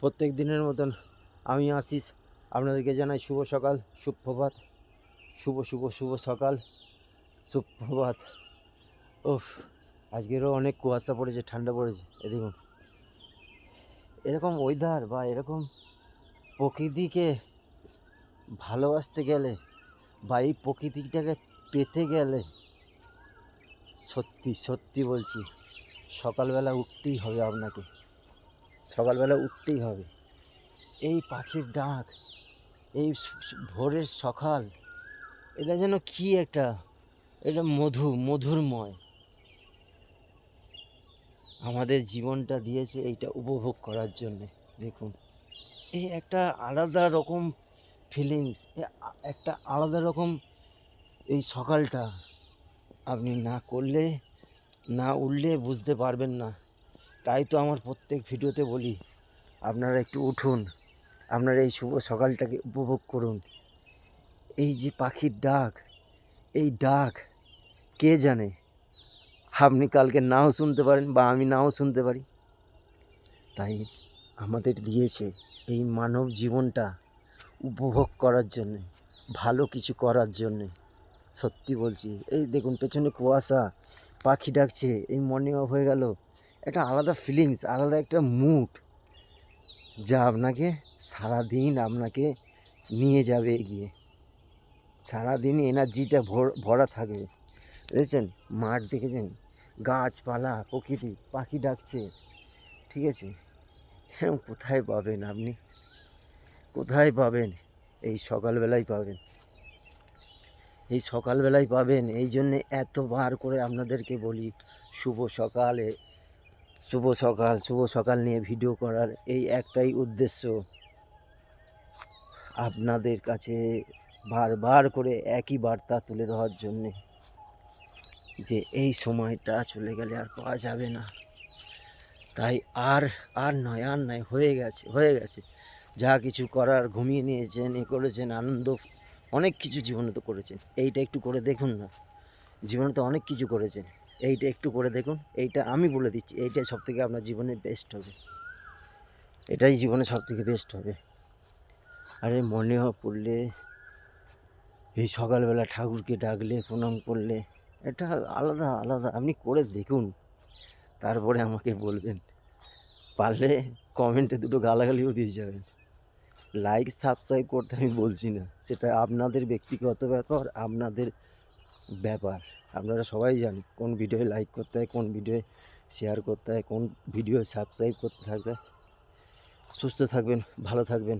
প্রত্যেক দিনের মতন আমি আশিস আপনাদেরকে জানাই শুভ সকাল, সুপ্রভাত, শুভ সকাল, সুপ্রভাত। ওফ, আজকেরও অনেক কুয়াশা পড়েছে, ঠান্ডা পড়েছে। দেখুন, এরকম ওয়েদার বা এরকম প্রকৃতিকে ভালোবাসতে গেলে বা এই প্রকৃতিটাকে পেতে গেলে সত্যি সত্যি বলছি, সকালবেলা উঠতেই হবে আপনাকে, সকালবেলা উঠতেই হবে। এই পাখির ডাক, এই ভোরের সকাল, এটা যেন কি একটা, এটা মধুরময়। আমাদের জীবনটা দিয়েছে এইটা উপভোগ করার জন্যে। দেখুন, এই একটা আলাদা রকম ফিলিংস, একটা আলাদা রকম এই সকালটা আপনি না করলে, না উঠলে বুঝতে পারবেন না। তাই তো আমার প্রত্যেক ভিডিওতে বলি, আপনারা একটু উঠুন, আপনারা এই শুভ সকালটাকে উপভোগ করুন। এই যে পাখির ডাক, এই ডাক কে জানে, আপনি কালকে নাও শুনতে পারেন বা আমি নাও শুনতে পারি। তাই আমাদের দিয়েছে এই মানব জীবনটা উপভোগ করার জন্যে, ভালো কিছু করার জন্যে। সত্যি বলছি, এই দেখুন পেছনে কুয়াশা, পাখি ডাকছে, এই মর্নিং ওয়াক হয়ে গেল, একটা আলাদা ফিলিংস, আলাদা একটা মুড, যা আপনাকে সারাদিন আপনাকে নিয়ে যাবে এগিয়ে। সারাদিন এনার্জিটা ভরা থাকবে। দেখেছেন, মাঠ দেখেছেন, গাছপালা, প্রকৃতি, পাখি ডাকছে, ঠিক আছে? এরকম কোথায় পাবেন আপনি? কোথায় পাবেন? এই সকালবেলায় পাবেন, এই সকালবেলায় পাবেন। এই জন্যে এতবার করে আপনাদেরকে বলি, শুভ সকালে, শুভ সকাল নিয়ে ভিডিও করার এই একটাই উদ্দেশ্য, আপনাদের কাছে বারবার করে একই বার্তা তুলে দেওয়ার জন্যে, যে এই সময়টা চলে গেলে আর পাওয়া যাবে না। তাই আর আর নয়, হয়ে গেছে। যা কিছু করার ঘুমিয়ে নিয়েছেন, এ করেছেন, আনন্দ অনেক কিছু জীবনে তো করেছেন, এইটা একটু করে দেখুন না। জীবনে তো অনেক কিছু করেছেন, এইটা একটু করে দেখুন। এইটা আমি বলে দিচ্ছি, এইটাই সবথেকে আপনার জীবনে বেস্ট হবে, এটাই জীবনে সবথেকে বেস্ট হবে। আরে মনে পড়লে, এই সকালবেলা ঠাকুরকে ডাকলে, প্রণাম করলে, এটা আলাদা আলাদা। আপনি করে দেখুন, তারপরে আমাকে বলবেন। পারলে কমেন্টে দুটো গালাগালিও দিয়ে যাবেন। লাইক সাবস্ক্রাইব করতে আমি বলছি না, সেটা আপনাদের ব্যক্তিগত ব্যাপার, আপনাদের ব্যাপার। আপনারা সবাই জানেন কোন ভিডিওয়ে লাইক করতে হয়, কোন ভিডিওয়ে শেয়ার করতে হয়, কোন ভিডিও সাবস্ক্রাইব করতে থাকতে হয়। সুস্থ থাকবেন, ভালো থাকবেন।